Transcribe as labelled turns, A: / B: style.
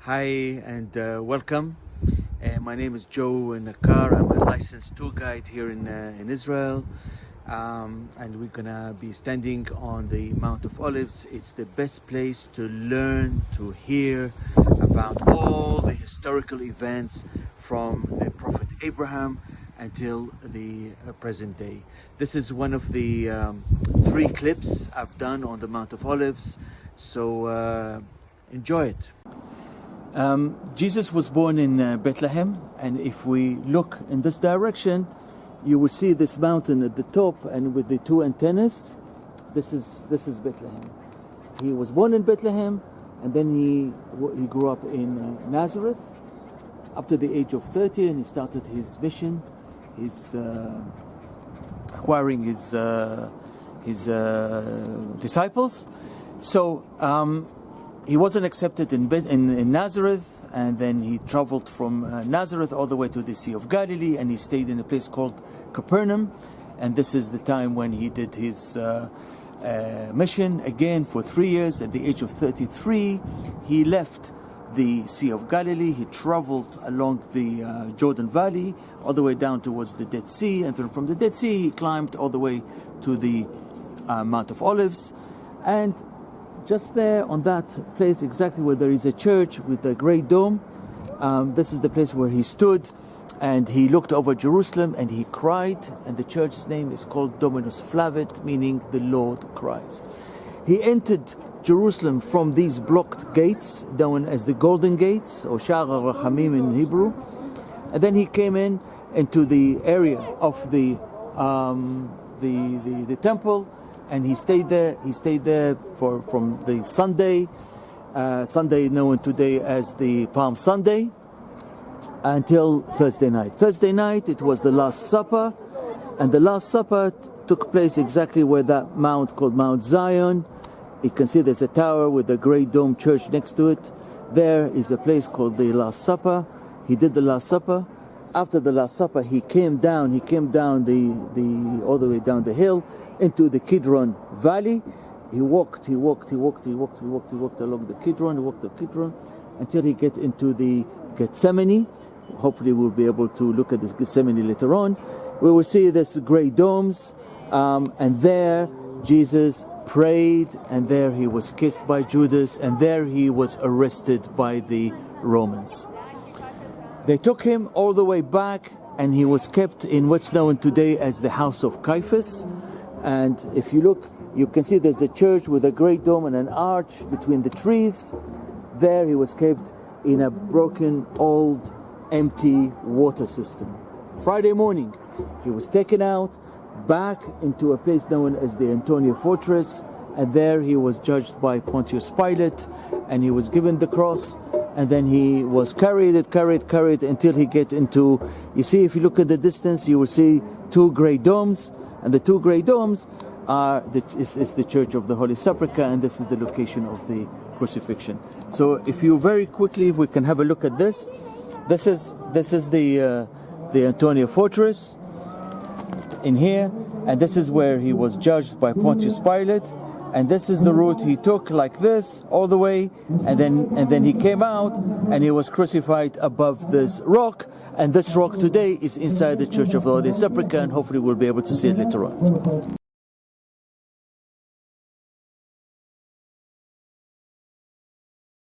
A: Hi and welcome. My name is Joe Nakar. I'm a licensed tour guide here in Israel, and we're gonna be standing on the Mount of Olives. It's the best place to learn, to hear about all the historical events from the Prophet Abraham until the present day. This is one of the 3 clips I've done on the Mount of Olives, so enjoy it. Jesus was born in Bethlehem, and if we look in this direction, you will see this mountain at the top, and with the 2 antennas, this is Bethlehem. He was born in Bethlehem, and then he grew up in Nazareth up to the age of 30, and he started his mission. He's acquiring his disciples. So he wasn't accepted in Nazareth, and then he traveled from Nazareth all the way to the Sea of Galilee, and he stayed in a place called Capernaum. And this is the time when he did his mission again for 3 years. At the age of 33, he left the Sea of Galilee. He traveled along the Jordan Valley all the way down towards the Dead Sea, and then from the Dead Sea he climbed all the way to the Mount of Olives. And just there on that place, exactly where there is a church with a great dome, this is the place where he stood, and he looked over Jerusalem and he cried, and the church's name is called Dominus Flavit, meaning the Lord cries. He entered Jerusalem from these blocked gates known as the Golden Gates, or Sha'ar HaRachamim in Hebrew, and then he came into the area of the temple, and he stayed there. He stayed there from the Sunday known today as the Palm Sunday, until Thursday night. Thursday night, it was the Last Supper, and the Last Supper took place exactly where that mount called Mount Zion. You can see there's a tower with a great dome church next to it. There is a place called the Last Supper. He did the Last Supper. After the Last Supper, he came down all the way down the hill into the Kidron Valley. He walked along the Kidron until he get into the Gethsemane. Hopefully we'll be able to look at this Gethsemane later on. We will see this great domes, and there Jesus prayed, and there he was kissed by Judas, and there he was arrested by the Romans. They took him all the way back, and he was kept in what's known today as the house of Caiaphas. And if you look, you can see there's a church with a great dome and an arch between the trees. There he was kept in a broken, old, empty water system. Friday morning, he was taken out back into a place known as the Antonia Fortress, and there he was judged by Pontius Pilate, and he was given the cross, and then he was carried until he get into, you see, if you look at the distance, you will see 2 great domes, and the 2 great domes is the Church of the Holy Sepulchre, and this is the location of the crucifixion. So if you very quickly, if we can have a look at this. This is the Antonia Fortress in here, and this is where he was judged by Pontius Pilate, and this is the route he took, like this all the way, and then he came out and he was crucified above this rock, and this rock today is inside the Church of the Holy Sepulchre, and hopefully we'll be able to see it later on.